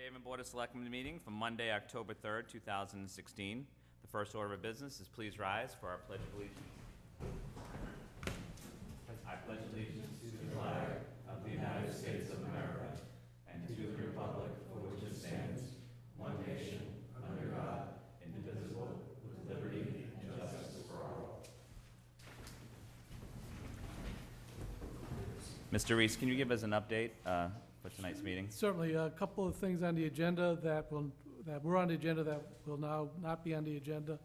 Fairhaven Board of Selectmen meeting for Monday, October 3rd, 2016. The first order of business is please rise for our Pledge of Allegiance. I pledge allegiance to the flag of the United States of America and to the republic for which it stands, one nation, under God, indivisible, with liberty and justice for all. Mr. Reese, can you give us an update for tonight's meeting? Certainly. A couple of things on the agenda that were on the agenda that will now not be on the agenda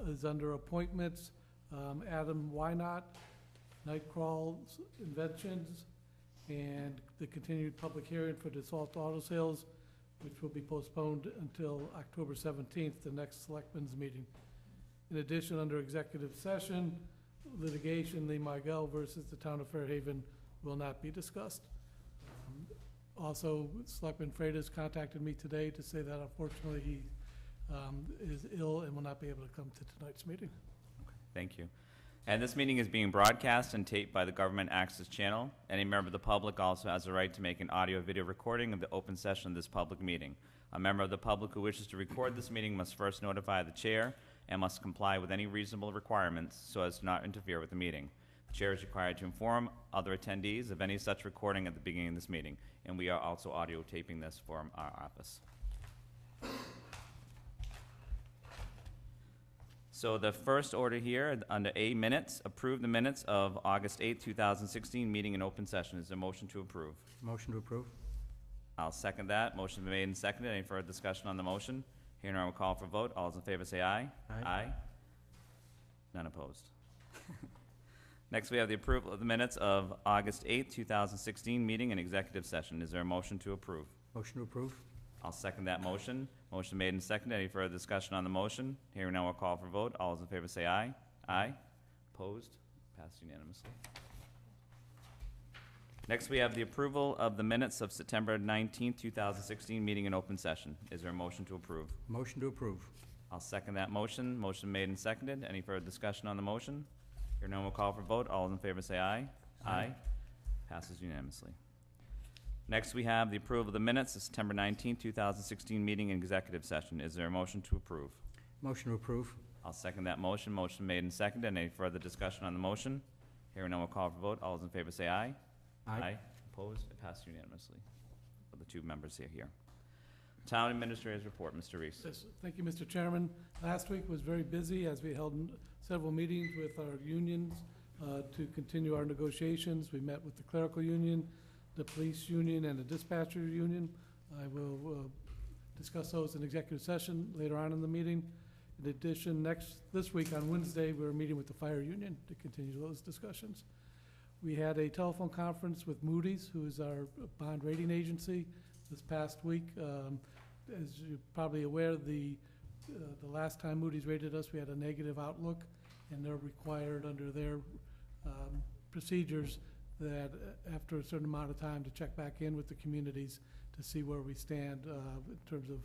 is under appointments. Adam Wynot, Nightcrawl's Inventions, and the continued public hearing for DeSalt Auto Sales, which will be postponed until October 17th, the next Selectmen's meeting. In addition, under executive session, litigation, Lee Mygel versus the Town of Fairhaven will not be discussed. Also, Selectman Freitas contacted me today to say that unfortunately he is ill and will not be able to come to tonight's meeting. Okay, thank you. And this meeting is being broadcast and taped by the Government Access Channel. Any member of the public also has the right to make an audio-video recording of the open session of this public meeting. A member of the public who wishes to record this meeting must first notify the chair and must comply with any reasonable requirements so as to not interfere with the meeting. The chair is required to inform other attendees of any such recording at the beginning of this meeting, and we are also audio taping this for our office. So the first order here, under A, minutes, approve the minutes of August 8, 2016, meeting in open session. Is there a motion to approve? Motion to approve. I'll second that. Motion been made and seconded. Any further discussion on the motion? Hearing none, I will call for vote. All those in favor say aye. Aye. Aye. None opposed. Next, we have the approval of the minutes of August 8, 2016, meeting in executive session. Is there a motion to approve? Motion to approve. I'll second that motion. Motion made and seconded. Any further discussion on the motion? Hearing none, we'll call for vote. All those in favor say aye. Aye. Opposed? Passed unanimously. Next, we have the approval of the minutes of September 19, 2016, meeting in open session. Is there a motion to approve? Motion to approve. I'll second that motion. Motion made and seconded. Any further discussion on the motion? Hearing none, we'll call for vote. All those in favor say aye. Aye. Passes unanimously. Next, we have the approval of the minutes of September 19, 2016, meeting in executive session. Is there a motion to approve? Motion to approve. I'll second that motion. Motion made and seconded. Any further discussion on the motion? Hearing none, we'll call for vote. All those in favor say aye. Aye. Opposed? It passed unanimously for the two members here. Town Administrator's Report, Mr. Reese. Yes, thank you, Mr. Chairman. Last week was very busy as we held several meetings with our unions to continue our negotiations. We met with the clerical union, the police union, and the dispatcher union. I will discuss those in executive session later on in the meeting. In addition, this week on Wednesday, we're meeting with the fire union to continue those discussions. We had a telephone conference with Moody's, who is our bond rating agency, this past week. As you're probably aware, the last time Moody's rated us, we had a negative outlook, and they're required under their procedures that after a certain amount of time to check back in with the communities to see where we stand in terms of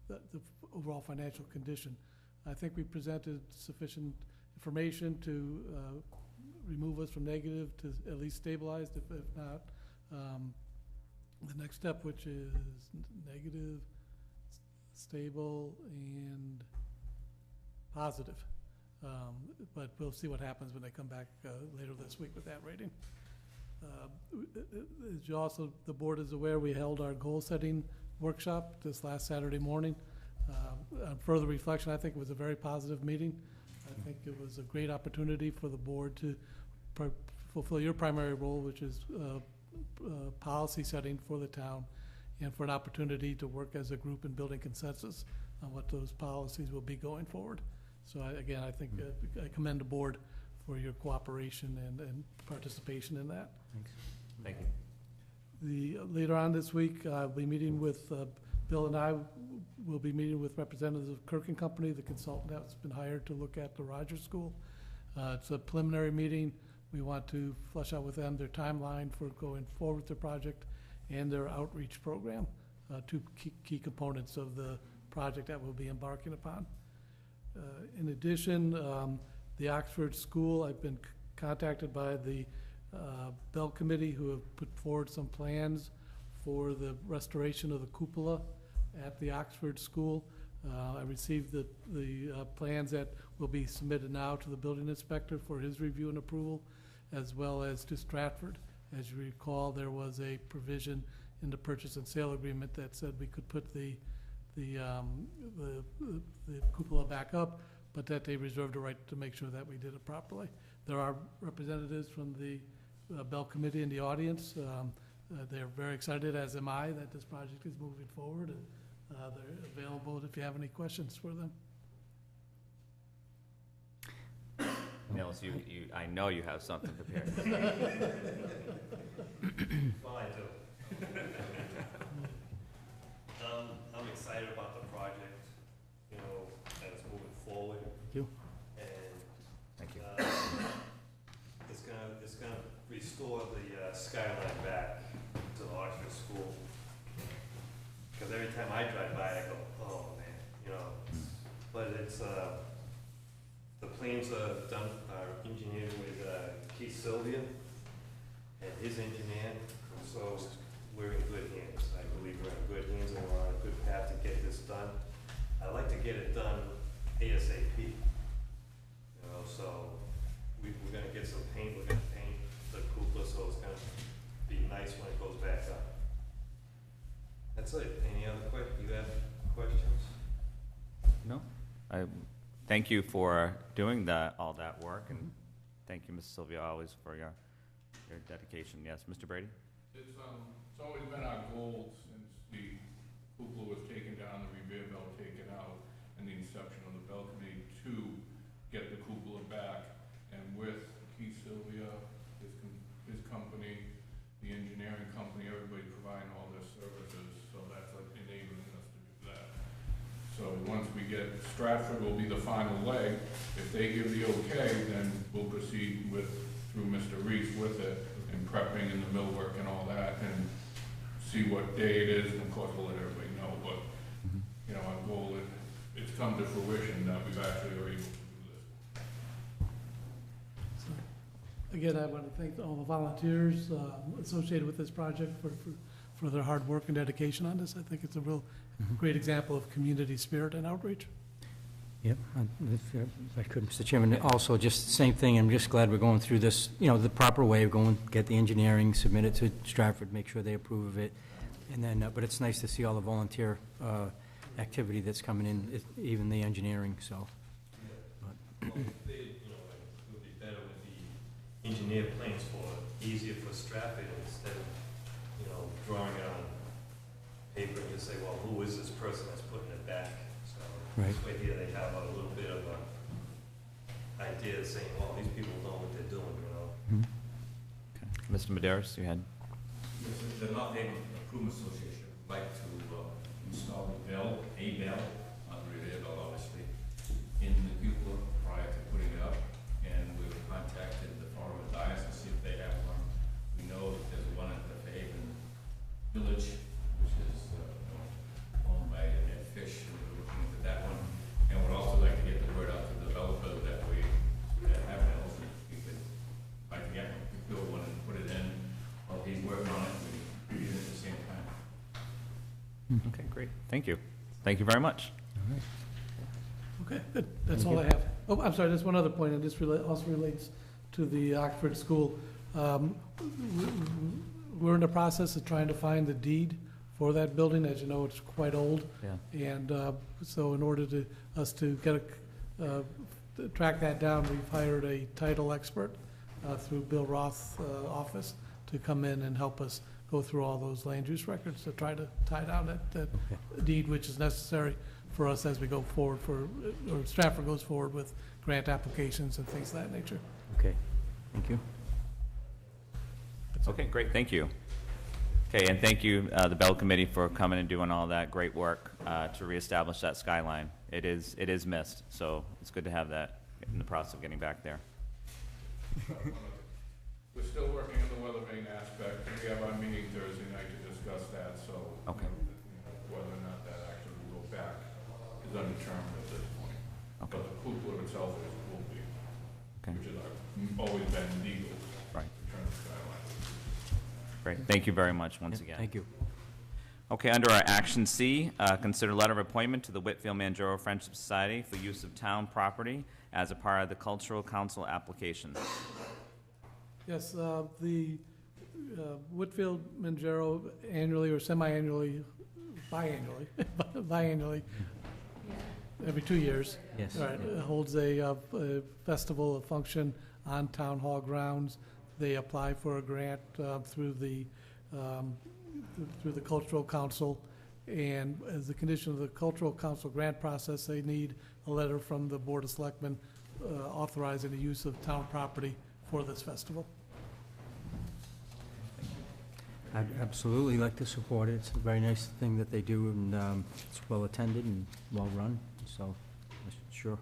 the overall financial condition. I think we presented sufficient information to remove us from negative to at least stabilized, if not the next step, which is negative, stable, and positive. But we'll see what happens when they come back later this week with that rating. As you also, the board is aware, we held our goal-setting workshop this last Saturday morning. On further reflection, I think it was a very positive meeting. I think it was a great opportunity for the board to fulfill your primary role, which is policy setting for the town, and for an opportunity to work as a group in building consensus on what those policies will be going forward. So again, I think I commend the board for your cooperation and participation in that. Thanks. Thank you. Later on this week, I'll be meeting with, Bill and I will be meeting with representatives of Kirk & Company, the consultant that's been hired to look at the Rogers School. It's a preliminary meeting. We want to flesh out with them their timeline for going forward with the project and their outreach program, two key components of the project that we'll be embarking upon. In addition, the Oxford School, I've been contacted by the Bell Committee, who have put forward some plans for the restoration of the cupola at the Oxford School. I received the plans that will be submitted now to the building inspector for his review and approval, as well as to Stratford. As you recall, there was a provision in the purchase and sale agreement that said we could put the cupola back up, but that they reserved the right to make sure that we did it properly. There are representatives from the Bell Committee in the audience. They're very excited, as am I, that this project is moving forward, and they're available if you have any questions for them. Nils, I know you have something prepared. Well, I do. I'm excited about the project, you know, and it's moving forward. Thank you. And Thank you. it's gonna restore the skyline back to the Oxford School. Because every time I drive by, I go, oh man, you know. But it's the plans are done, are engineered with Keith Sylvia and his engineer, so we're in good hands. I believe we're in good hands and we're on a good path to get this done. I'd like to get it done ASAP. You know, so we're gonna get some paint, we're gonna paint the cupola, so it's gonna be nice when it goes back up. That's it. Any other you have questions? No? I thank you for doing all that work, and thank you, Ms. Sylvia, always for your dedication. Yes, Mr. Brady? It's always been our goal since the cupola was taken down, the revere bell taken out, and the inception of the Bell Committee to get the cupola back. And with Keith Sylvia, his company, the engineering company, everybody providing all their services, so that's like enabling us to do that. So once we get, Stratford will be the final leg. If they give the okay, then we'll proceed through Mr. Reese with it, and prepping and the millwork and all that, and see what day it is, and of course we'll let everybody know, but, you know, our goal is, it's come to fruition that we've actually are able to do this. So, again, I want to thank all the volunteers associated with this project for their hard work and dedication on this. I think it's a real great example of community spirit and outreach. Yep, if I could, Mr. Chairman, also just the same thing, I'm just glad we're going through this, you know, the proper way of going, get the engineering, submit it to Stratford, make sure they approve of it, and then, but it's nice to see all the volunteer activity that's coming in, even the engineering, so. Well, you know, it would be better with the engineer plans easier for Stratford instead of, you know, drawing it on paper and just say, well, who is this person that's putting it back? So Right. this way here they have a little bit of a idea saying, well, these people know what they're doing, you know? Mr. Medeiros, you had? Yes, the North Haven Improvement Association would like to install a bell, on the rear bell, obviously, in the cupola prior to putting it up. And we've contacted the former Dias to see if they have one. We know that there's one at the Haven Village, which is owned by Ed Fish, and we're looking into that one. And would also like to get the word out to the developer that we have an elephant. We could, like, get one, we build one and put it in while he's working on it. We do it at the same time. Okay, great. Thank you. Thank you very much. Okay, good. That's all I have. Oh, I'm sorry, there's one other point, and this also relates to the Oxford School. We're in the process of trying to find the deed for that building. As you know, it's quite old. Yeah. And so in order to get to track that down, we've hired a title expert through Bill Roth's office to come in and help us go through all those land use records to try to tie down that deed, which is necessary for us as we go forward or Stratford goes forward with grant applications and things of that nature. Okay, thank you. Okay, great. Thank you. Okay, and thank you, the Bell Committee, for coming and doing all that great work to reestablish that skyline. It is missed, so it's good to have that in the process of getting back there. We're still working on the weather vane aspect, and we have our meeting Thursday night to discuss that, so. Okay. You know, whether or not that actually will go back is undetermined at this point. Okay. But the cupola itself will be, Okay. which is always been legal. Right. In terms of skyline. Great. Thank you very much once Yeah, again. Thank you. Okay, under our Action C, consider letter of appointment to the Whitfield Manjaro Friendship Society for use of town property as a part of the Cultural Council application. Yes, the Whitfield Manjaro annually or semi-annually, biannually, every 2 years, Yes. right, holds a festival, a function on Town Hall grounds. They apply for a grant through the Cultural Council, and as a condition of the Cultural Council grant process, they need a letter from the Board of Selectmen authorizing the use of town property for this festival. I'd absolutely like to support it. It's a very nice thing that they do, and it's well-attended and well-run, so, sure.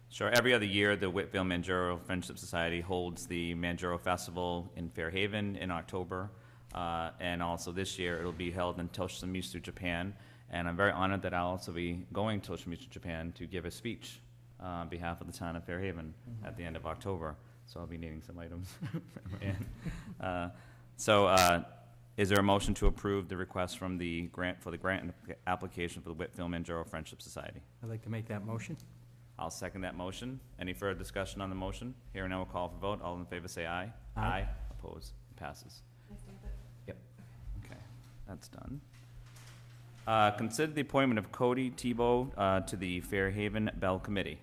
Sure, every other year, the Whitfield Manjaro Friendship Society holds the Manjaro Festival in Fairhaven in October, and also this year, it'll be held in Toshimitsu, Japan, and I'm very honored that I'll also be going to Toshimitsu, Japan to give a speech on behalf of the town of Fairhaven at the end of October, so I'll be needing some items. Is there a motion to approve the request from the grant application for the Whitfield Manjaro Friendship Society? I'd like to make that motion. I'll second that motion. Any further discussion on the motion? Here and now we'll call for vote. All in favor say aye. Aye. Opposed? Passes. Yep. Okay, that's done. Consider the appointment of Cody Tebow to the Fairhaven Bell Committee.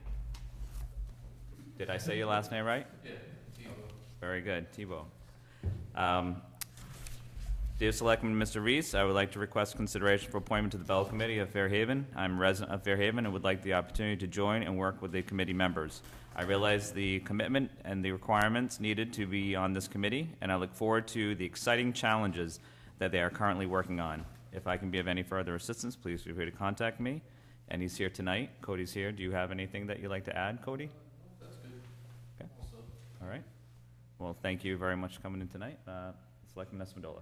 Did I say your last name right? Yeah, Tebow. Very good, Tebow. Dear Selectman Mr. Reese, I would like to request consideration for appointment to the Bell Committee of Fairhaven. I'm a resident of Fairhaven and would like the opportunity to join and work with the committee members. I realize the commitment and the requirements needed to be on this committee, and I look forward to the exciting challenges that they are currently working on. If I can be of any further assistance, please feel free to contact me. And he's here tonight. Cody's here. Do you have anything that you'd like to add, Cody? That's good. Okay. All right. Well, thank you very much for coming in tonight. Selectman Esmadola.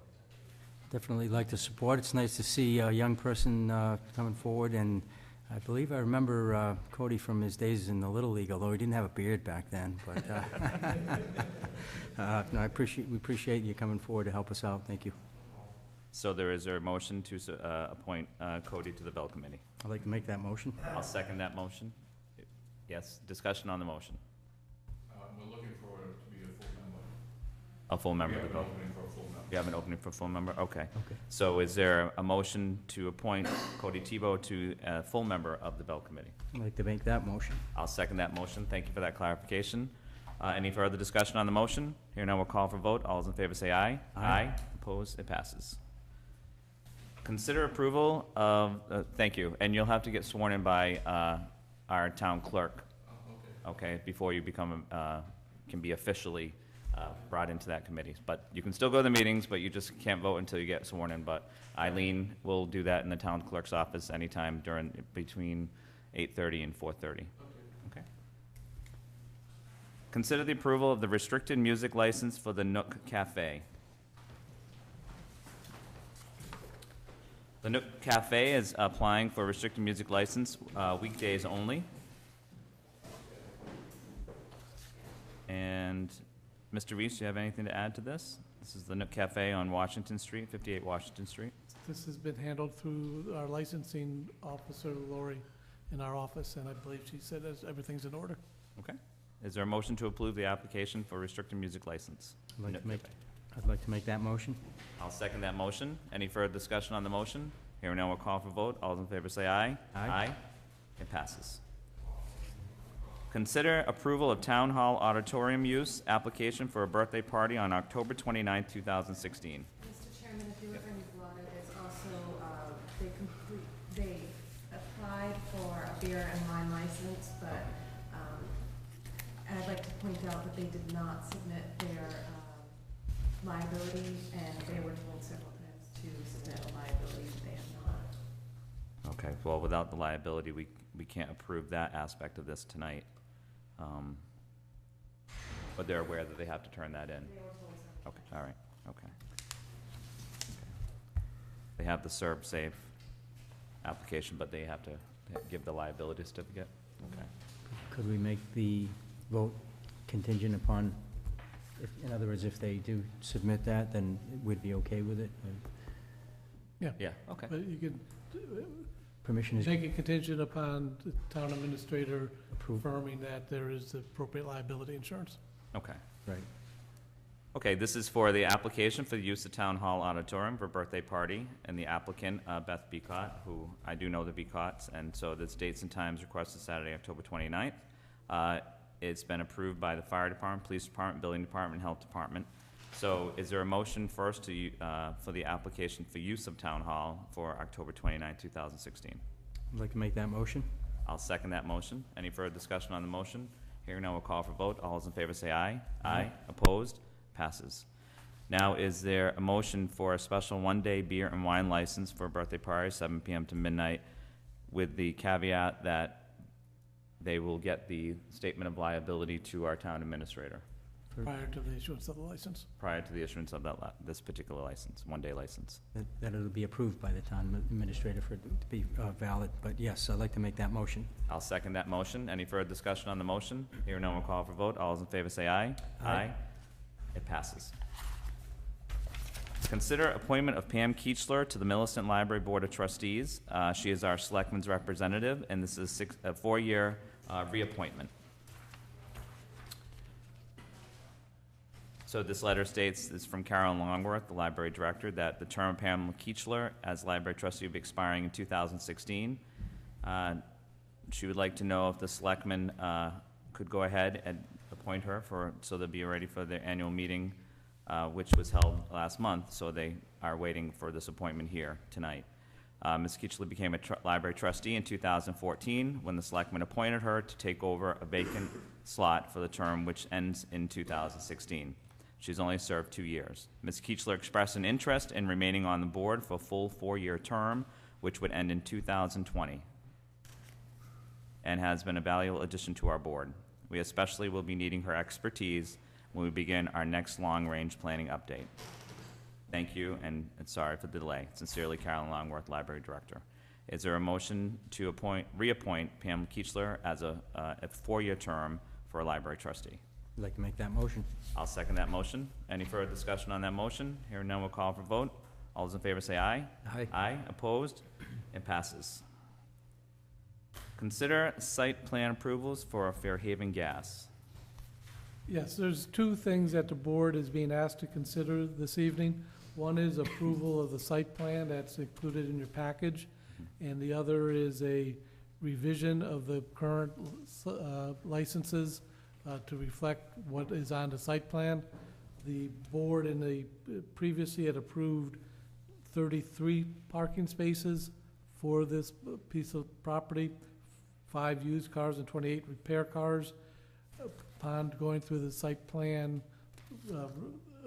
Definitely like to support. It's nice to see a young person coming forward, and I believe I remember Cody from his days in the Little League, although he didn't have a beard back then, but no, we appreciate you coming forward to help us out. Thank you. So there is a motion to appoint Cody to the Bell Committee. I'd like to make that motion. I'll second that motion. Yes, discussion on the motion. We're looking for it to be a full member. A full member We of have the an Bell. opening for a full member. You have an opening for a full member? Okay. Okay. So is there a motion to appoint Cody Tebow to a full member of the Bell Committee? I'd like to make that motion. I'll second that motion. Thank you for that clarification. Any further discussion on the motion? Here now we'll call for vote. All those in favor say aye. Aye. Opposed? It passes. Consider approval of, thank you, and you'll have to get sworn in by our town clerk, okay, before you become, can be officially brought into that committee. But you can still go to the meetings, but you just can't vote until you get sworn in. But Eileen will do that in the town clerk's office anytime between 8:30 and 4:30. Okay. Consider the approval of the restricted music license for the Nook Cafe. The Nook Cafe is applying for a restricted music license, weekdays only. And Mr. Reese, do you have anything to add to this? This is the Nook Cafe on Washington Street, 58 Washington Street. This has been handled through our licensing officer, Lori, in our office, and I believe she said everything's in order. Okay. Is there a motion to approve the application for restricted music license? Nook Cafe. I'd like to make that motion. I'll second that motion. Any further discussion on the motion? Here and now we'll call for vote. All those in favor say aye. Aye. It passes. Consider approval of Town Hall Auditorium use application for a birthday party on October 29th, 2016. Mr. Chairman, if you ever need water, there's also, they applied for a beer and wine license, but, and I'd like to point out that they did not submit their, liability, and they were told several times to submit a liability, but they have not. Okay, well, without the liability, we can't approve that aspect of this tonight. But they're aware that they have to turn that in. They were told several Okay, all right, okay. They have the serve safe application, but they have to give the liability certificate? Okay. Could we make the vote contingent upon, in other words, if they do submit that, then we'd be okay with it? Yeah. Yeah, okay. But you could Permission is make it contingent upon the town administrator approved. confirming that there is appropriate liability insurance. Okay. Right. Okay, this is for the application for the use of Town Hall Auditorium for a birthday party, and the applicant, Beth Beacott, who I do know the Beacotts, and so this dates and times requested Saturday, October 29th. It's been approved by the Fire Department, Police Department, Building Department, Health Department. So is there a motion first to, for the application for use of Town Hall for October 29th, 2016? I'd like to make that motion. I'll second that motion. Any further discussion on the motion? Hearing none, we'll call for vote. All those in favor say aye. Aye. Opposed? Passes. Now, is there a motion for a special one-day beer and wine license for a birthday party, 7 p.m. to midnight, with the caveat that they will get the statement of liability to our town administrator Prior to the issuance of the license. prior to the issuance of that, this particular license, one-day license? That it'll be approved by the town administrator for it to be valid, but yes, I'd like to make that motion. I'll second that motion. Any further discussion on the motion? Hearing none, we'll call for vote. All those in favor say aye. Aye. It passes. Consider appointment of Pam Keechler to the Millicent Library Board of Trustees. She is our selectman's representative, and this is a 4-year reappointment. So this letter states, this is from Carolyn Longworth, the library director, that the term of Pam Keechler as library trustee will be expiring in 2016. She would like to know if the selectmen could go ahead and appoint her so they'll be ready for their annual meeting, which was held last month, so they are waiting for this appointment here tonight. Ms. Keechler became a library trustee in 2014 when the selectmen appointed her to take over a vacant slot for the term which ends in 2016. She's only served 2 years. Ms. Keechler expressed an interest in remaining on the board for a full 4-year term, which would end in 2020, and has been a valuable addition to our board. We especially will be needing her expertise when we begin our next long-range planning update. Thank you, and sorry for the delay. Sincerely, Carolyn Longworth, Library Director. Is there a motion to reappoint Pam Keechler as a 4-year term for a library trustee? I'd like to make that motion. I'll second that motion. Any further discussion on that motion? Hearing none, we'll call for vote. All those in favor say aye. Aye. Aye. Opposed? It passes. Consider site plan approvals for Fairhaven Gas. Yes, there's 2 things that the board is being asked to consider this evening. One is approval of the site plan that's included in your package, and the other is a revision of the current licenses to reflect what is on the site plan. The board previously had approved 33 parking spaces for this piece of property, 5 used cars and 28 repair cars. Upon going through the site plan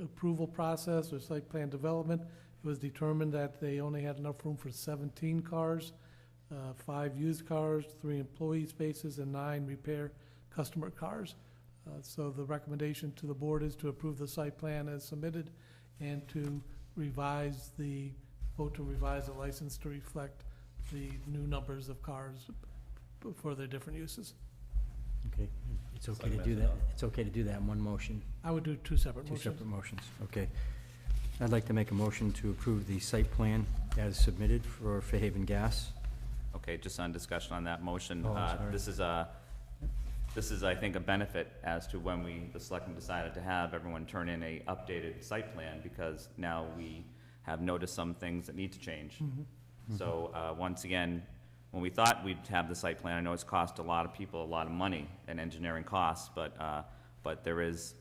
approval process or site plan development, it was determined that they only had enough room for 17 cars, 5 used cars, 3 employee spaces, and 9 repair customer cars. So the recommendation to the board is to approve the site plan as submitted and to vote to revise the license to reflect the new numbers of cars for their different uses. Okay, it's okay to do that. It's okay to do that in one motion. I would do 2 separate Two motions. separate motions, okay. I'd like to make a motion to approve the site plan as submitted for Fairhaven Gas. Okay, just on discussion on that motion. Oh, I'm sorry. This is, I think, a benefit as to when the selectmen decided to have everyone turn in a updated site plan, because now we have noticed some things that need to change. So, once again, when we thought we'd have the site plan, I know it's cost a lot of people a lot of money and engineering costs, but there is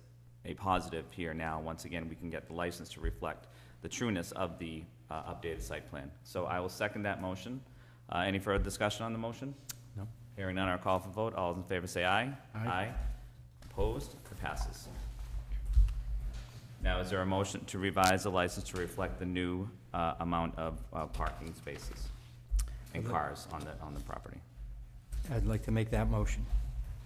a positive here now. Once again, we can get the license to reflect the trueness of the updated site plan. So I will second that motion. Any further discussion on the motion? No. Hearing none, our call for vote. All those in favor say aye. Aye. Opposed? It passes. Now, is there a motion to revise the license to reflect the new amount of parking spaces and cars on the property? I'd like to make that motion.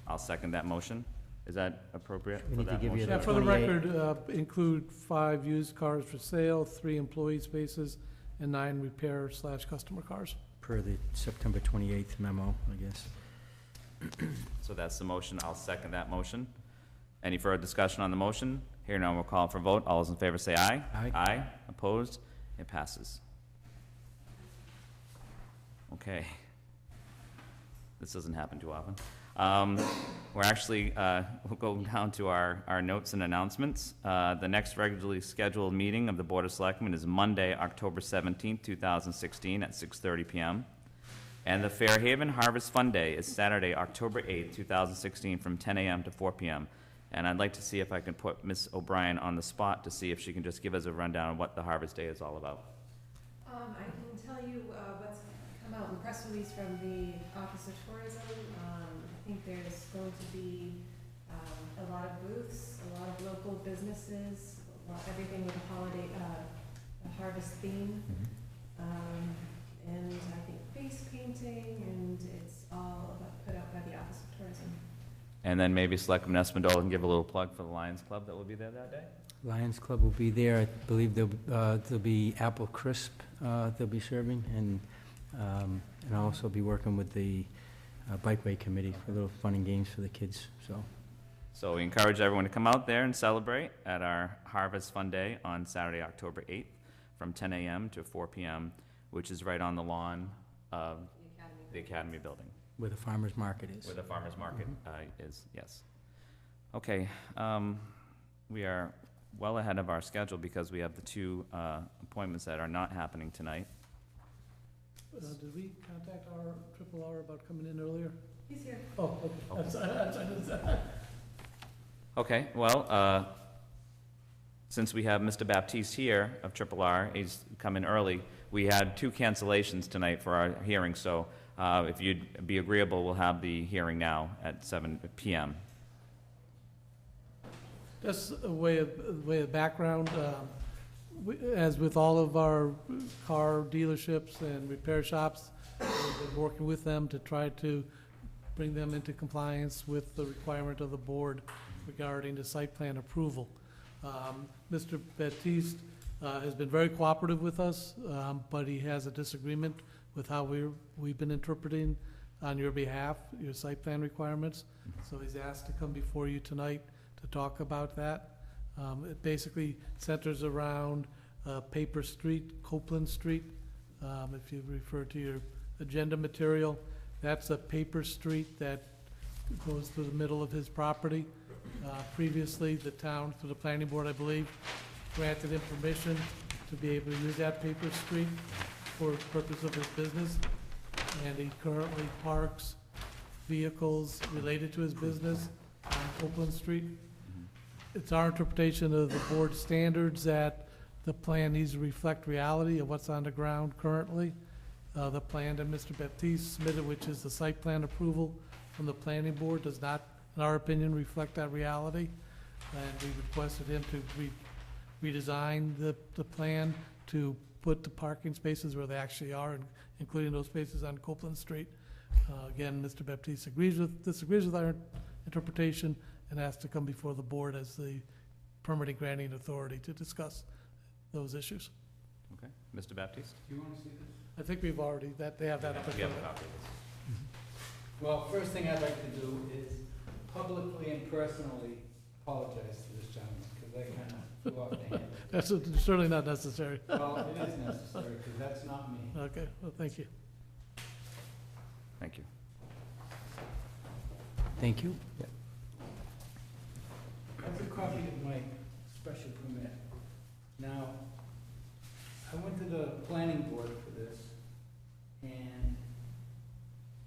I'll second that motion. Is that appropriate We for need to that give you motion? Yeah, for the 28. record, include 5 used cars for sale, 3 employee spaces, and 9 repair/customer cars. Per the September 28th memo, I guess. So that's the motion. I'll second that motion. Any further discussion on the motion? Here none, we'll call for vote. All those in favor say aye. Aye. Aye. Opposed? It passes. Okay. This doesn't happen too often. We're actually, we'll go down to our notes and announcements. The next regularly scheduled meeting of the Board of Selectmen is Monday, October 17th, 2016 at 6:30 PM. And the Fairhaven Harvest Fund Day is Saturday, October 8th, 2016 from 10 a.m. to 4 p.m. And I'd like to see if I can put Ms. O'Brien on the spot to see if she can just give us a rundown of what the Harvest Day is all about. I can tell you what's come out in the press release from the Office of Tourism. I think there's going to be a lot of booths, a lot of local businesses, everything with a holiday, a harvest theme. And I think face painting, and it's all put out by the Office of Tourism. And then maybe Selectman Espadilla can give a little plug for the Lions Club that will be there that day. Lions Club will be there. I believe there'll be apple crisp they'll be serving, and I'll also be working with the Bikeway Committee for a little fun and games for the kids, so. So we encourage everyone to come out there and celebrate at our Harvest Fun Day on Saturday, October 8th, from 10 a.m. to 4 p.m., which is right on the lawn of the Academy Building. Where the farmer's market is. Where the farmer's market is, yes. Okay, we are well ahead of our schedule because we have the two appointments that are not happening tonight. Did we contact our Triple R about coming in earlier? He's here. Oh, okay. That's- Okay, well, since we have Mr. Baptiste here of Triple R, he's come in early. We had two cancellations tonight for our hearing, so if you'd be agreeable, we'll have the hearing now at 7 p.m. Just a way of background, as with all of our car dealerships and repair shops, we've been working with them to try to bring them into compliance with the requirement of the board regarding the site plan approval. Mr. Baptiste has been very cooperative with us, but he has a disagreement with how we've been interpreting on your behalf, your site plan requirements. So he's asked to come before you tonight to talk about that. It basically centers around Paper Street, Copeland Street. If you refer to your agenda material, that's a paper street that goes through the middle of his property. Previously, the town, through the planning board, I believe, granted him permission to be able to use that paper street for the purpose of his business. And he currently parks vehicles related to his business on Copeland Street. It's our interpretation of the board standards that the plan needs to reflect reality of what's on the ground currently. The plan that Mr. Baptiste submitted, which is the site plan approval from the planning board, does not, in our opinion, reflect that reality. And we requested him to redesign the plan to put the parking spaces where they actually are, including those spaces on Copeland Street. Again, Mr. Baptiste disagrees with our interpretation and asked to come before the board as the permitting granting authority to discuss those issues. Okay, Mr. Baptiste? Do you want to see this? I think we've already, they have that up in We have front a of them. copy of this. Well, first thing I'd like to do is publicly and personally apologize to this gentleman, because I kind of flew off the handle. That's certainly not necessary. Well, it is necessary, because that's not me. Okay, well, thank you. Thank you. Thank you. That's a copy of my special permit. Now, I went to the planning board for this, and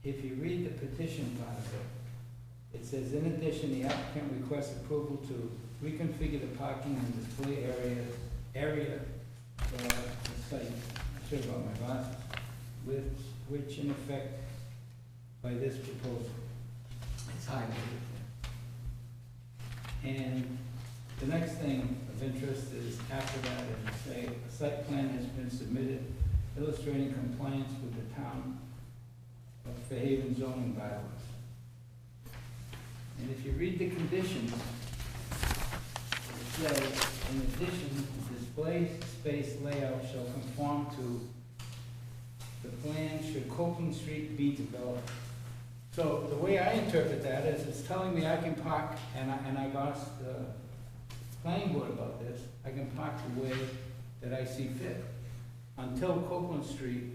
if you read the petition part of it, it says, in addition, the applicant requests approval to reconfigure the parking and display area for the site, I should have brought my glasses, which in effect, by this proposal, it's highlighted. And the next thing of interest is after that, it say, a site plan has been submitted illustrating compliance with the town of Fairhaven zoning bylaws. And if you read the conditions, it says, in addition, the display space layout shall conform to the plan should Copeland Street be developed. So the way I interpret that is it's telling me I can park, and I've asked the planning board about this, I can park the way that I see fit until Copeland Street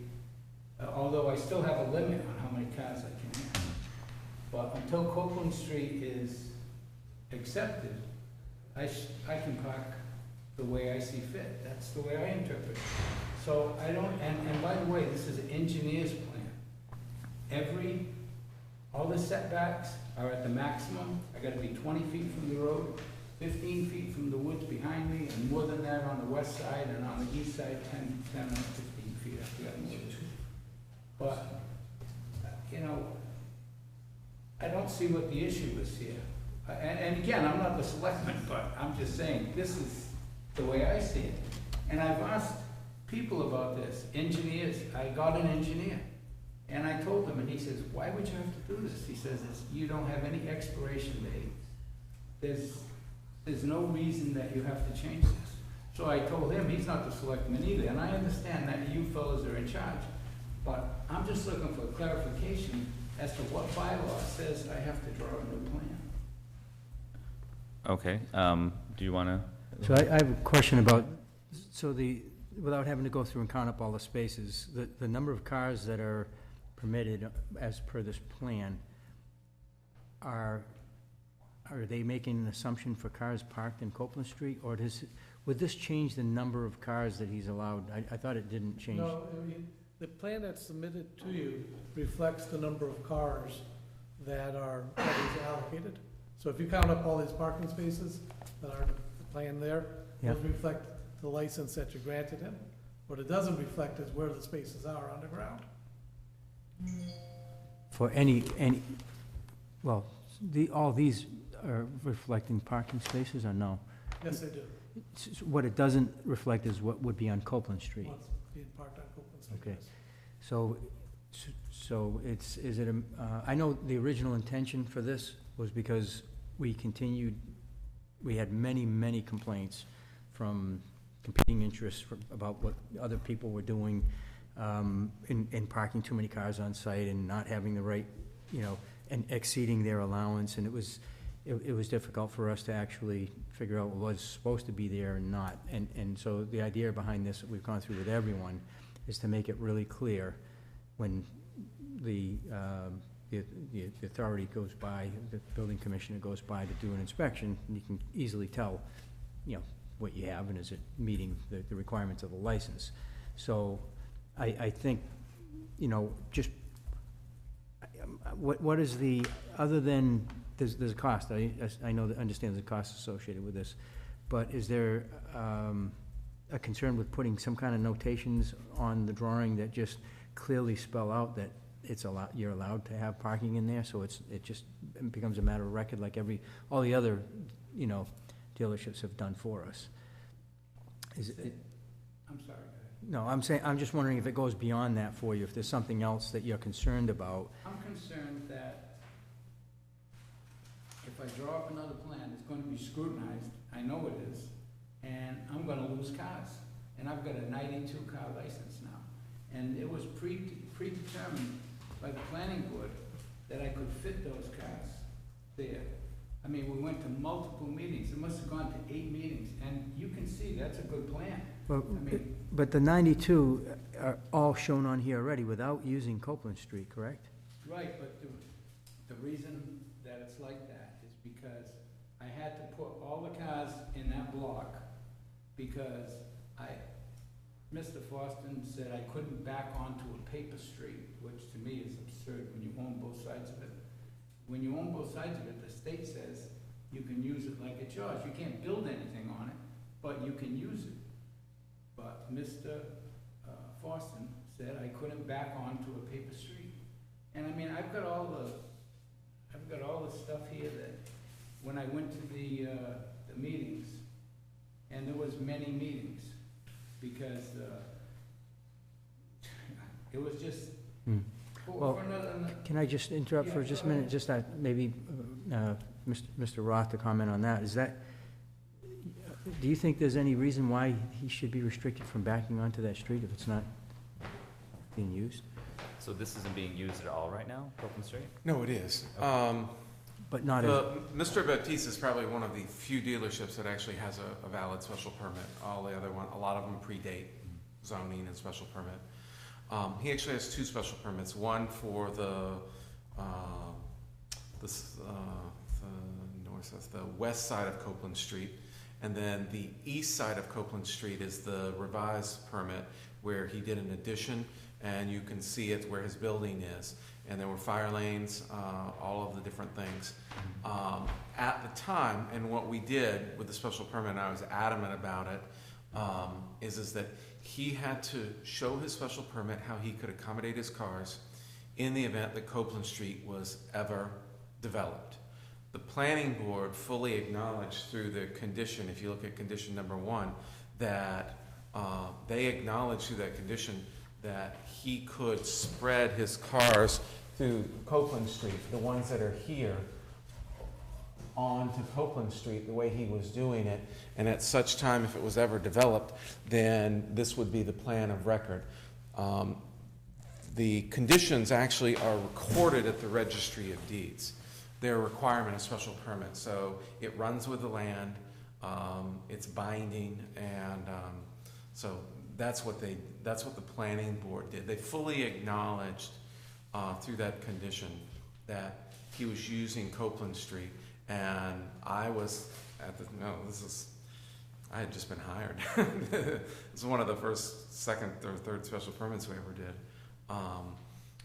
although I still have a limit on how many cars I can have. But until Copeland Street is accepted, I can park the way I see fit. That's the way I interpret it. So I don't, and by the way, this is an engineer's plan. All the setbacks are at the maximum. I gotta be 20 feet from the road, 15 feet from the woods behind me, and more than that on the west side, and on the east side, 10 or 15 feet, I forgot more. But, you know, I don't see what the issue is here. And again, I'm not the selectman, but I'm just saying, this is the way I see it. And I've asked people about this, engineers. I got an engineer. And I told him, and he says, why would you have to do this? He says, you don't have any expiration date. There's no reason that you have to change this. So I told him, he's not the selectman either, and I understand that you fellows are in charge. But I'm just looking for clarification as to what bylaw says I have to draw a new plan. Okay, do you want to? So I have a question about, without having to go through and count up all the spaces, the number of cars that are permitted as per this plan, are they making an assumption for cars parked in Copeland Street, or would this change the number of cars that he's allowed? I thought it didn't change. No, I mean, the plan that's submitted to you reflects the number of cars that is allocated. So if you count up all these parking spaces that are the plan there, Yeah. those reflect the license that you granted him. What it doesn't reflect is where the spaces are on the ground. For well, all these are reflecting parking spaces, or no? Yes, they do. What it doesn't reflect is what would be on Copeland Street. What's being parked on Copeland Street. Okay. yes. So is it, I know the original intention for this was because we had many complaints from competing interests about what other people were doing, in parking too many cars on site and not having the right, and exceeding their allowance, and it was difficult for us to actually figure out what was supposed to be there and not. And so the idea behind this that we've gone through with everyone is to make it really clear when the authority goes by, the building commissioner goes by to do an inspection, and you can easily tell, what you have and is it meeting the requirements of the license. So I think, just, what is the, other than, there's a cost, I understand there's a cost associated with this, but is there a concern with putting some kind of notations on the drawing that just clearly spell out that you're allowed to have parking in there, so it just becomes a matter of record like all the other, dealerships have done for us? I'm sorry, go ahead. No, I'm just wondering if it goes beyond that for you, if there's something else that you're concerned about. I'm concerned that if I draw up another plan, it's gonna be scrutinized, I know it is, and I'm gonna lose cars. And I've got a 92 car license now. And it was predetermined by the planning board that I could fit those cars there. I mean, we went to multiple meetings, it must have gone to 8 meetings, and you can see that's a good plan. Well, I mean, but the 92 are all shown on here already without using Copeland Street, correct? right, but the reason that it's like that is because I had to put all the cars in that block because Mr. Foston said I couldn't back onto a paper street, which to me is absurd when you own both sides of it. When you own both sides of it, the state says you can use it like it's yours. You can't build anything on it, but you can use it. But Mr. Foston said I couldn't back onto a paper street. And I mean, I've got all the stuff here that when I went to the meetings, and there was many meetings, because it was just Well, for another. Can I just interrupt for Yeah, just a go minute? ahead. Just maybe Mr. Roth to comment on that. Do you think there's any reason why he should be restricted from backing onto that street if it's not being used? So this isn't being used at all right now, Copeland Street? No, it is. But not as, Mr. Baptiste is probably one of the few dealerships that actually has a valid special permit. All the other one, a lot of them predate zoning and special permit. He actually has two special permits, one for the west side of Copeland Street, and then the east side of Copeland Street is the revised permit where he did an addition, and you can see it where his building is. And there were fire lanes, all of the different things. At the time, and what we did with the special permit, and I was adamant about it, is that he had to show his special permit how he could accommodate his cars in the event that Copeland Street was ever developed. The planning board fully acknowledged through the condition, if you look at condition number 1, that they acknowledged through that condition that he could spread his cars through Copeland Street, the ones that are here, onto Copeland Street the way he was doing it, and at such time, if it was ever developed, then this would be the plan of record. The conditions actually are recorded at the Registry of Deeds. They're a requirement of special permit, so it runs with the land, it's binding, and so that's what the planning board did. They fully acknowledged through that condition that he was using Copeland Street, and I was at the, I had just been hired. This is one of the first, second, or third special permits we ever did,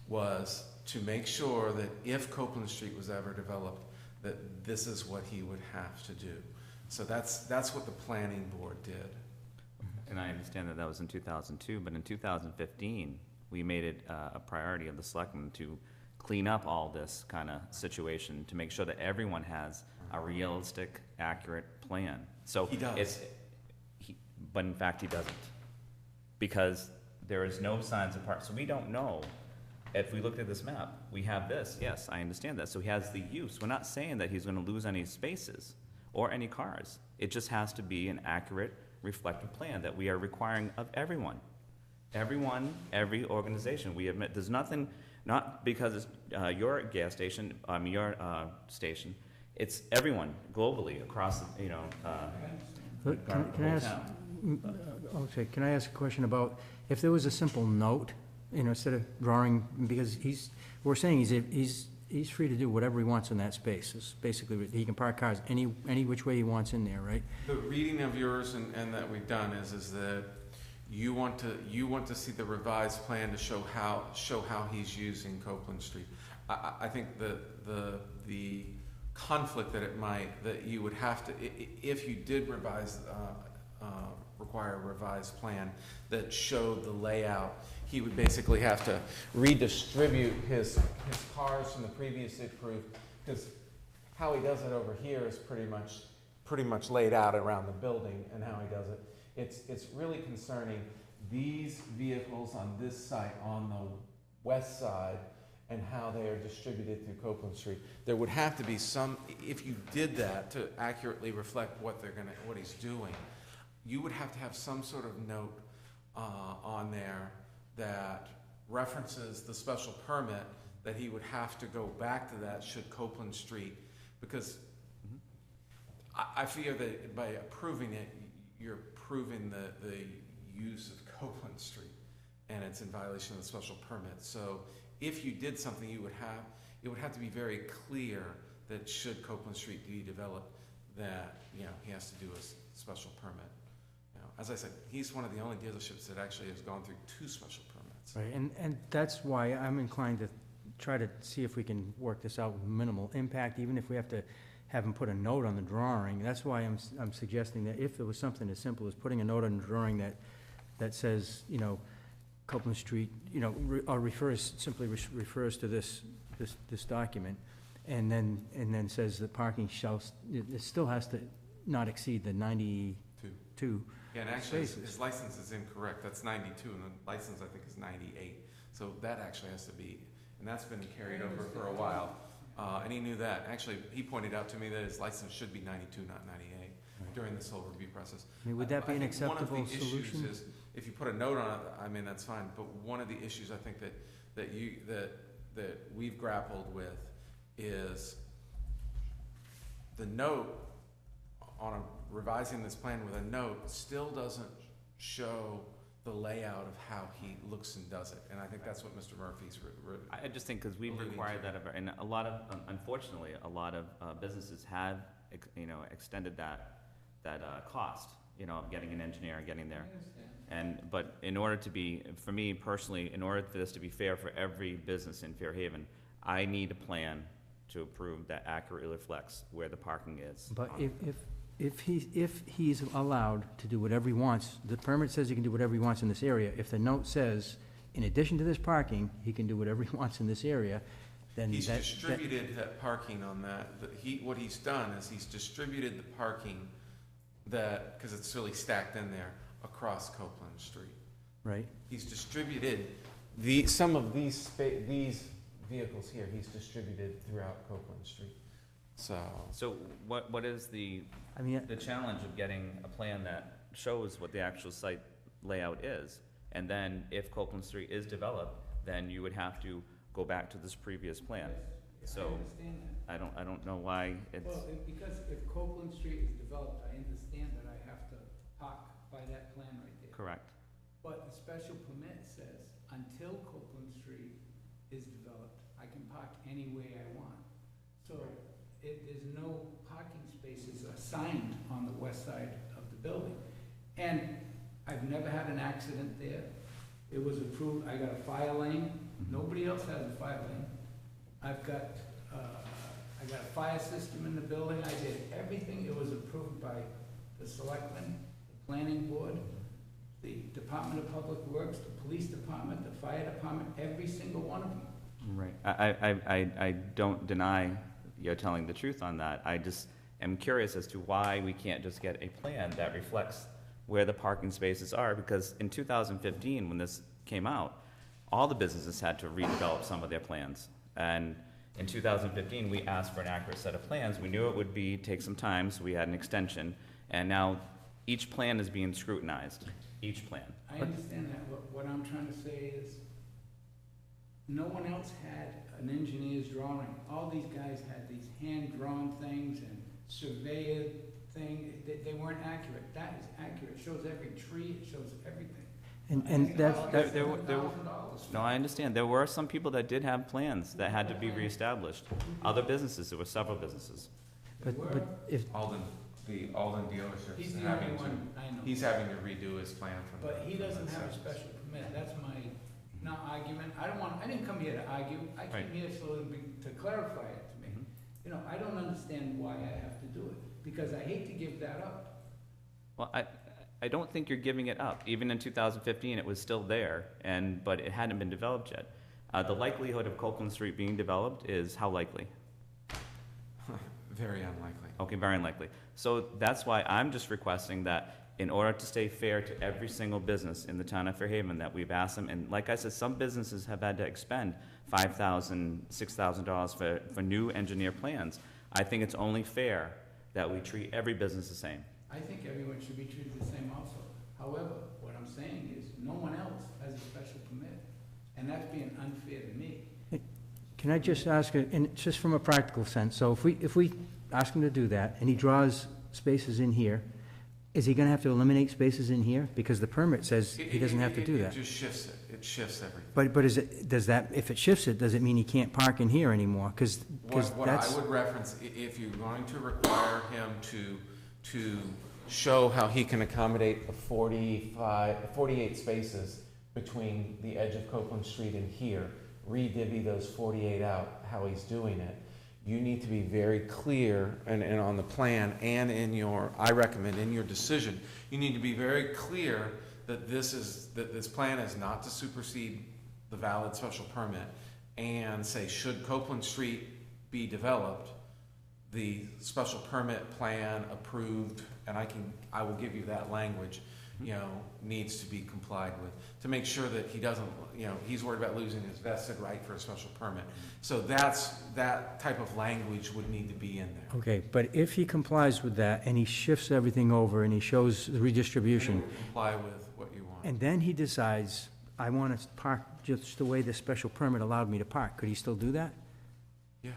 was to make sure that if Copeland Street was ever developed, that this is what he would have to do. So that's what the planning board did. And I understand that that was in 2002, but in 2015, we made it a priority of the selectmen to clean up all this kind of situation to make sure that everyone has a realistic, accurate plan. So He does. But in fact, he doesn't, because there is no signs of park. So we don't know. If we looked at this map, we have this. Yes, I understand that. So he has the use. We're not saying that he's going to lose any spaces or any cars. It just has to be an accurate, reflective plan that we are requiring of everyone. Everyone, every organization. We admit there's nothing, not because it's your gas station, your station. It's everyone globally across, Can I ask, okay, can I ask a question about if there was a simple note, instead of drawing, because we're saying he's free to do whatever he wants in that space. It's basically, he can park cars any which way he wants in there, right? The reading of yours and that we've done is that you want to see the revised plan to show how he's using Copeland Street. I think the conflict that you would have to, if you did require a revised plan that showed the layout, he would basically have to redistribute his cars from the previously approved, because how he does it over here is pretty much laid out around the building, and how he does it. It's really concerning these vehicles on this site on the west side and how they are distributed through Copeland Street. There would have to be some, if you did that to accurately reflect what he's doing, you would have to have some sort of note on there that references the special permit, that he would have to go back to that should Copeland Street, because I fear that by approving it, you're approving the use of Copeland Street, and it's in violation of the special permit. So if you did something, it would have to be very clear that should Copeland Street be developed, that he has to do a special permit. As I said, he's one of the only dealerships that actually has gone through 2 special permits. Right, and that's why I'm inclined to try to see if we can work this out with minimal impact, even if we have to have him put a note on the drawing. That's why I'm suggesting that if it was something as simple as putting a note on the drawing that says, Copeland Street, or simply refers to this document, and then says that parking it still has to not exceed the 92. Yeah, and actually his license is incorrect. That's 92, and the license I think is 98. So that actually has to be, and that's been carried over for a while. And he knew that. Actually, he pointed out to me that his license should be 92, not 98, during this whole review process. I mean, would that be an acceptable one of the solution? Issues is, if you put a note on it, that's fine. But one of the issues I think that we've grappled with is the note on revising this plan with a note still doesn't show the layout of how he looks and does it. And I think that's what Mr. Murphy's I just think, because we've Alluding required to. that, and a lot of, unfortunately, a lot of businesses have, extended that cost, of getting an engineer and getting there. But in order to be, for me personally, in order for this to be fair for every business in Fairhaven, I need a plan to approve that accurately reflects where the parking is. But if he's allowed to do whatever he wants, the permit says he can do whatever he wants in this area. If the note says, in addition to this parking, he can do whatever he wants in this area, then He's that. distributed that parking on that. What he's done is he's distributed the parking that, because it's really stacked in there, across Copeland Street. Right, He's distributed some of these vehicles here, he's distributed throughout Copeland Street. So what is the I mean, challenge of getting a plan that shows what the actual site layout is? And then if Copeland Street is developed, then you would have to go back to this previous plan. Yes, So, I understand that. I don't know why it's, Well, because if Copeland Street is developed, I understand that I have to park by that plan right there. correct. But the special permit says, until Copeland Street is developed, I can park any way I want. So there's no parking spaces assigned on the west side of the building. And I've never had an accident there. It was approved, I got a fire lane, nobody else has a fire lane. I got a fire system in the building, I did everything, it was approved by the selectmen, the planning board, the Department of Public Works, the police department, the fire department, every single one of them. Right. I don't deny you're telling the truth on that. I just am curious as to why we can't just get a plan that reflects where the parking spaces are, because in 2015, when this came out, all the businesses had to redevelop some of their plans. And in 2015, we asked for an accurate set of plans. We knew it would take some time, so we had an extension. And now each plan is being scrutinized, each plan. I understand that, but what I'm trying to say is, no one else had an engineer's drawing. All these guys had these hand-drawn things and surveyor thing, they weren't accurate. That is accurate, it shows every tree, it shows everything. and that's, there were- $1,000. No, I understand. There were some people that did have plans that had to be reestablished. Other businesses, there were several businesses. There were, but if, The Alden dealership's he's the only having to, one I know. he's having to redo his plan from. But he from doesn't the have a sessions. special permit, that's my, not argument, I didn't come here to argue, I Right. came here to clarify it to me. Mhm. You know, I don't understand why I have to do it, because I hate to give that up. Well, I don't think you're giving it up. Even in 2015, it was still there, but it hadn't been developed yet. The likelihood of Copeland Street being developed is how likely? Very unlikely. Okay, very unlikely. So that's why I'm just requesting that in order to stay fair to every single business in the town of Fairhaven, that we've asked them, and like I said, some businesses have had to expend $5,000, $6,000 for new engineer plans. I think it's only fair that we treat every business the same. I think everyone should be treated the same also. However, what I'm saying is, no one else has a special permit, and that's being unfair to me. can I just ask, and it's just from a practical sense, so if we ask him to do that, and he draws spaces in here, is he gonna have to eliminate spaces in here? Because the permit says he doesn't have to do that. It just shifts it, it shifts everything. But does that, if it shifts it, does it mean he can't park in here anymore? Because What I that's, would reference, if you're going to require him to show how he can accommodate the 48 spaces between the edge of Copeland Street and here, re-divvy those 48 out, how he's doing it, you need to be very clear, and on the plan, and I recommend in your decision, you need to be very clear that this plan is not to supersede the valid special permit, and say, should Copeland Street be developed, the special permit plan approved, and I will give you that language, needs to be complied with, to make sure that he doesn't, he's worried about losing his vested right for a special permit. So that type of language would need to be in there. okay, but if he complies with that, and he shifts everything over, and he shows the redistribution, And it would comply with what you want. and then he decides, I want to park just the way the special permit allowed me to park, could he still do that? Yeah.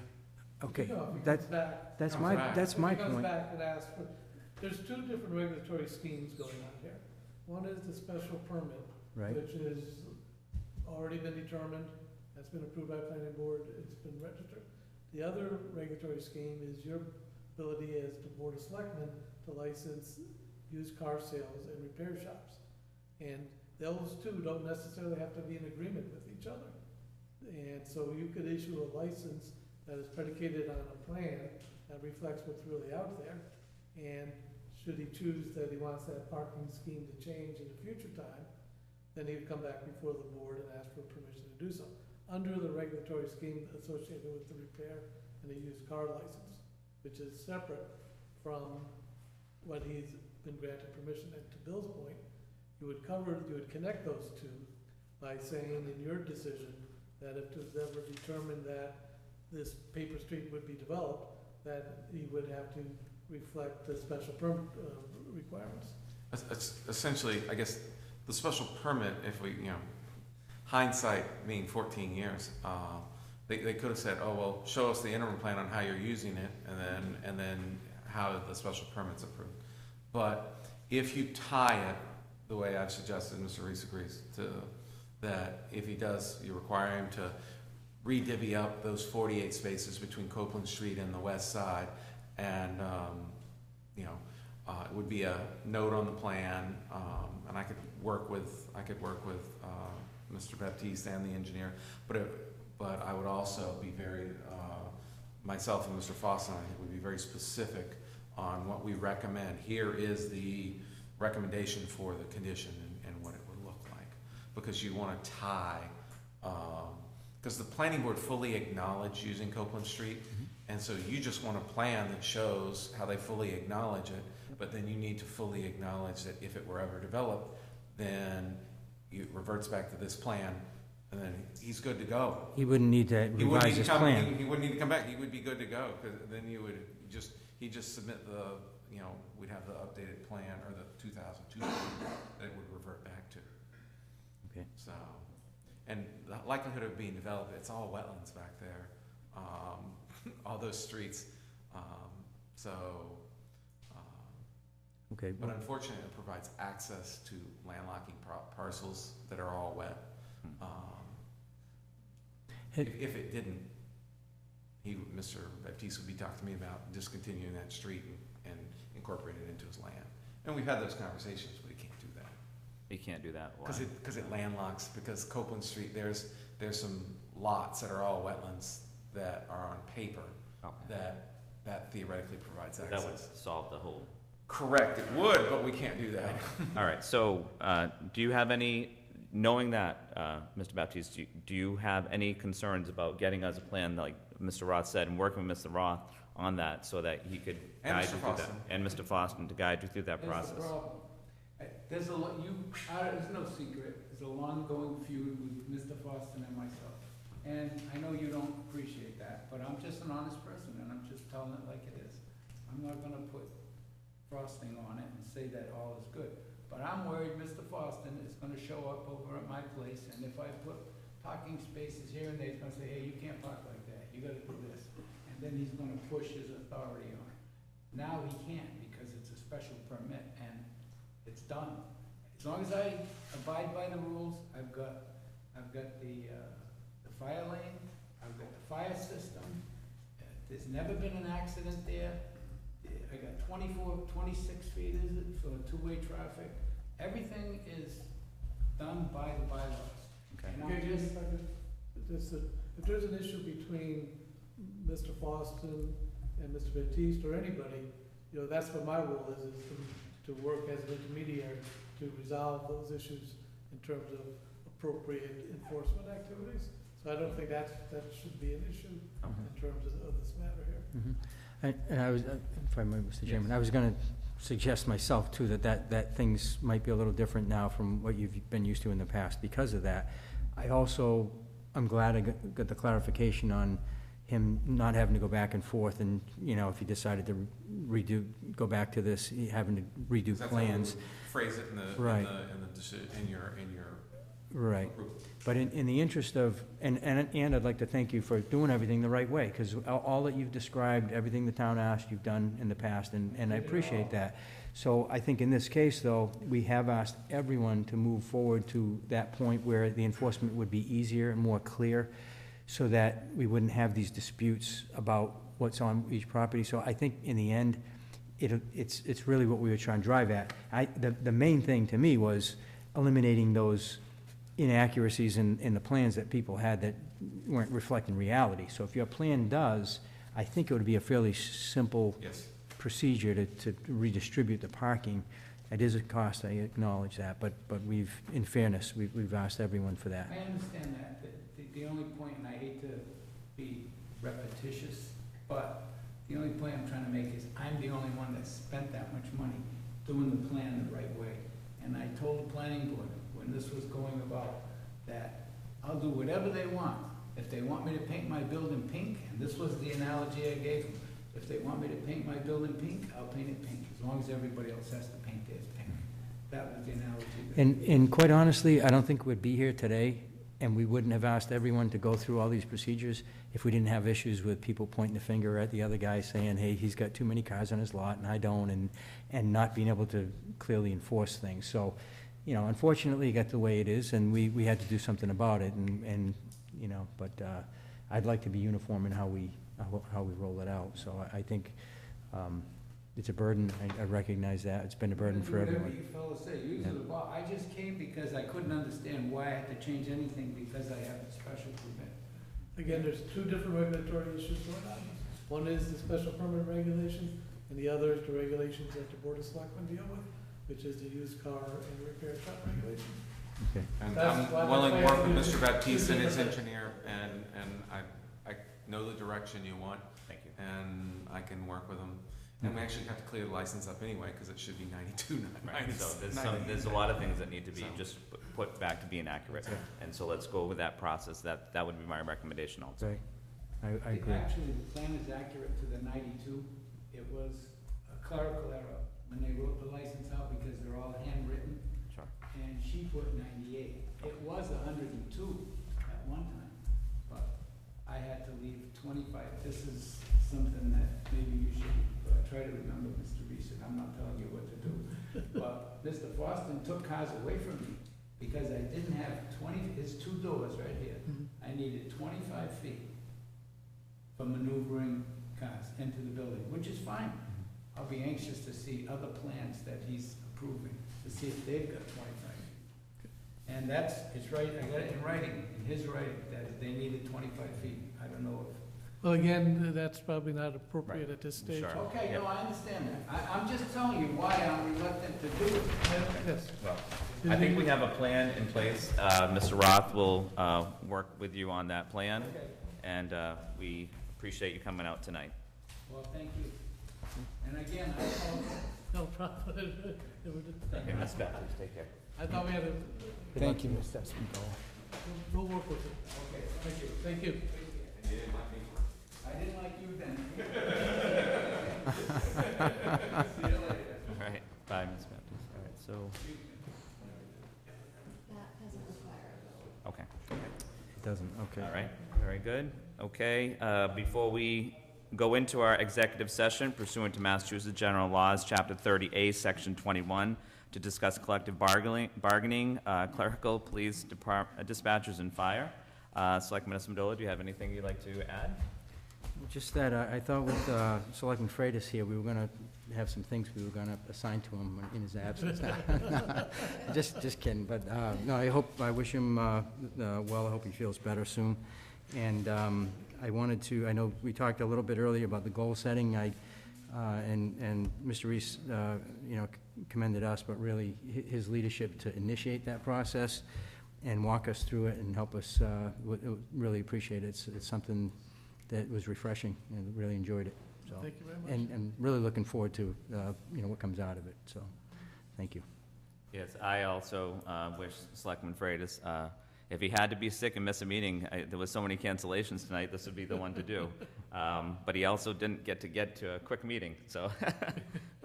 Okay, You know, if he that, comes back- that's Comes my, back. that's my If he comes point. back and asks for, there's two different regulatory schemes going on here. One is the special permit, Right. which is already been determined, that's been approved by planning board, it's been registered. The other regulatory scheme is your ability as the Board of Selectmen to license used car sales and repair shops. And those two don't necessarily have to be in agreement with each other. And so you could issue a license that is predicated on a plan that reflects what's really out there. And should he choose that he wants that parking scheme to change in a future time, then he would come back before the board and ask for permission to do so, under the regulatory scheme associated with the repair and the used car license, which is separate from what he's been granted permission. And to Bill's point, you would connect those two by saying in your decision that if it was ever determined that this paper street would be developed, that he would have to reflect the special permit requirements. Essentially, I guess, the special permit, if we, hindsight being 14 years, they could have said, oh, well, show us the interim plan on how you're using it, and then how the special permit's approved. But if you tie it, the way I've suggested, Mr. Reese agrees, to that if he does, you require him to re-divvy up those 48 spaces between Copeland Street and the west side, and, it would be a note on the plan, and I could work with Mr. Baptiste and the engineer, but I would also be very, myself and Mr. Foster, I think, would be very specific on what we recommend. Here is the recommendation for the condition and what it would look like, because you want to tie, because the planning board fully acknowledged using Copeland Street, and so you just want a plan that shows how they fully acknowledge it, but then you need to fully acknowledge that if it were ever developed, then it reverts back to this plan, and then he's good to go. He wouldn't need to revise his plan. He wouldn't need to come back, he would be good to go, because then he'd just submit we'd have the updated plan, or the 2002 plan, that it would revert back to. Okay. So, and the likelihood of being developed, it's all wetlands back there, all those streets, Okay. but unfortunately, it provides access to landlocking parcels that are all wet. If it didn't, Mr. Baptiste would be talking to me about discontinuing that street and incorporating it into his land. And we've had those conversations, but he can't do that. You can't do that. Why? Because it landlocks, because Copeland Street, there's some lots that are all wetlands that are on paper, Okay. that theoretically provides access. That would solve the whole. Correct, it would, but we can't do that. All right, so do you have any, knowing that, Mr. Baptiste, do you have any concerns about getting us a plan, like Mr. Roth said, and working with Mr. Roth on that so that he could And guide Mr. you through that? Foston. And Mr. Foston to guide you through that Here's the process? problem. There's no secret, there's a long-going feud with Mr. Foston and myself. And I know you don't appreciate that, but I'm just an honest person, and I'm just telling it like it is. I'm not gonna put frosting on it and say that all is good. But I'm worried Mr. Foston is gonna show up over at my place, and if I put parking spaces here and there, he's gonna say, hey, you can't park like that, you gotta do this. And then he's gonna push his authority on it. Now he can't, because it's a special permit, and it's done. As long as I abide by the rules, I've got the fire lane, I've got the fire system, there's never been an accident there. I got 26 feet, is it, for two-way traffic. Everything is done by the bylaws. Okay. And Okay, I'm just, if there's an issue between Mr. Foston and Mr. Baptiste or anybody, that's what my role is to work as an intermediary to resolve those issues in terms of appropriate enforcement activities. So I don't think that should be an issue in terms of this matter here. And I was, if I may, Mr. Chairman, I was gonna suggest myself too, that things might be a little different now from what you've been used to in the past because of that. I'm glad I got the clarification on him not having to go back and forth and, if he decided to go back to this, having to redo That's how we plans. would phrase it in the Right. in your Right. approval. But in the interest of, and I'd like to thank you for doing everything the right way, because all that you've described, everything the town asked, you've done in the past, and I appreciate that. So I think in this case, though, we have asked everyone to move forward to that point where the enforcement would be easier and more clear, so that we wouldn't have these disputes about what's on each property. So I think in the end, it's really what we were trying to drive at. The main thing to me was eliminating those inaccuracies in the plans that people had that weren't reflecting reality. So if your plan does, I think it would be a fairly simple Yes. procedure to redistribute the parking. It is a cost, I acknowledge that, but we've, in fairness, we've asked everyone for that. I understand that. The only point, and I hate to be repetitious, but the only point I'm trying to make is I'm the only one that spent that much money doing the plan the right way. And I told the planning board, when this was going about, that I'll do whatever they want. If they want me to paint my building pink, and this was the analogy I gave them, if they want me to paint my building pink, I'll paint it pink, as long as everybody else has to paint theirs pink. That was the analogy. And quite honestly, I don't think we'd be here today, and we wouldn't have asked everyone to go through all these procedures if we didn't have issues with people pointing the finger at the other guy saying, hey, he's got too many cars on his lot and I don't, and not being able to clearly enforce things. So, you know, unfortunately, it got the way it is, and we had to do something about it, and you know, but I'd like to be uniform in how we roll it out. So I think it's a burden. I recognize that. It's been a burden for everyone. Whatever you fellas say, use it about. I just came because I couldn't understand why I had to change anything because I have a special permit. Again, there's two different regulatory issues going on. One is the special permit regulations, and the other is the regulations that the Board of Selectmen deal with, which is the used car and repair shop regulations. Okay. And That's why I'm willing to work with that's Mr. why I Baptiste and his do- engineer, and I know the direction you want, Thank you. and I can work with him. And we actually have to clear the license up anyway, because it should be 92, not Right, 90. so there's a lot of things that need to be So- just put back to being accurate. And so let's go with that process. That would be my recommendation also. Right. I agree. Actually, the plan is accurate to the 92. It was a clerical error when they wrote the license out because they're all handwritten, Sure. and she put 98. It was 102 at one time, but I had to leave 25. This is something that maybe you should try to remember, Mr. Reese, and I'm not telling you what to do. But Mr. Foston took cars away from me because I didn't have 20, his two doors right here. I needed 25 feet for maneuvering cars into the building, which is fine. I'll be anxious to see other plans that he's approving, to see if they've got 25 feet. And it's right, I got it in writing, in his writing, that they needed 25 feet. I don't know if. Well, again, that's probably not appropriate at this stage. Sure. Okay, Yep. no, I understand that. I'm just telling you why I'm reluctant to do it. Yes. Well, I think we have a plan in place. Mr. Roth will work with you on that plan, Okay, and we appreciate you coming out tonight. well, thank you. And again, I apologize. No problem. Okay, Ms. Baptiste, take care. I thought we had a, Thank you, Mr. Espindola. we'll work with it. Okay, Thank you. Thank you. I didn't like you then. See you later. All right, bye, Ms. Baptiste. All right, so, That doesn't require a vote. okay. It doesn't, okay. All right, very good. Okay, before we go into our executive session pursuant to Massachusetts General Laws, Chapter 30A, Section 21, to discuss collective bargaining, clerical, police, dispatchers, and fire. Selectman Esmodola, do you have anything you'd like to add? Just that, I thought with Selectman Freitas here, we were gonna have some things we were gonna assign to him in his absence. Just kidding, but, no, I wish him, well, I hope he feels better soon. And, I know we talked a little bit earlier about the goal setting, and Mr. Reese, commended us, but really, his leadership to initiate that process and walk us through it and help us, really appreciate it. It's something that was refreshing, and really enjoyed it, so. Thank you very much. And really looking forward to, what comes out of it, so, thank you. Yes, I also wish Selectman Freitas, if he had to be sick and miss a meeting, there was so many cancellations tonight, this would be the one to do. But he also didn't get to a quick meeting, so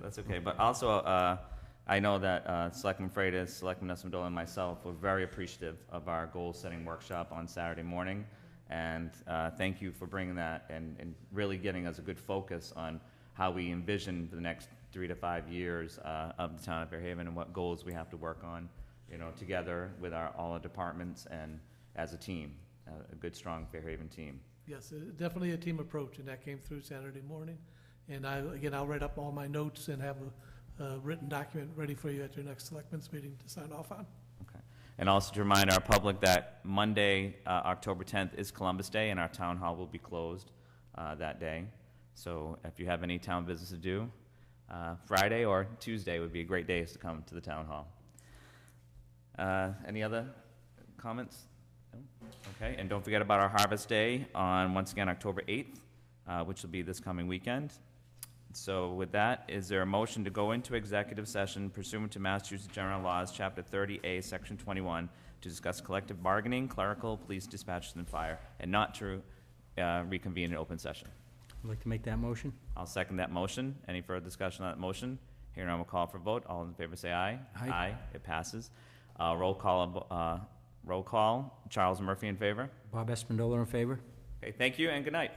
that's okay. But also, I know that Selectman Freitas, Selectman Esmodola, and myself were very appreciative of our goal-setting workshop on Saturday morning. And thank you for bringing that and really getting us a good focus on how we envision the next 3 to 5 years of the town of Fairhaven and what goals we have to work on, together with all our departments and as a team, a good, strong Fairhaven team. Yes, definitely a team approach, and that came through Saturday morning. And I'll write up all my notes and have a written document ready for you at your next selectmen's meeting to sign off on. Okay. And also to remind our public that Monday, October 10th is Columbus Day, and our town hall will be closed that day. So if you have any town business to do, Friday or Tuesday would be a great days to come to the town hall. Any other comments? No? Okay, and don't forget about our Harvest Day on, once again, October 8th, which will be this coming weekend. So with that, is there a motion to go into executive session pursuant to Massachusetts General Laws, Chapter 30A, Section 21, to discuss collective bargaining, clerical, police, dispatches, and fire, and not to reconvene in open session? I'd like to make that motion. I'll second that motion. Any further discussion on that motion? Hearing none, we'll call for vote. All in favor say aye. Aye. It passes. Roll call. Charles Murphy in favor. Bob Espandola in favor? Okay, thank you and good night.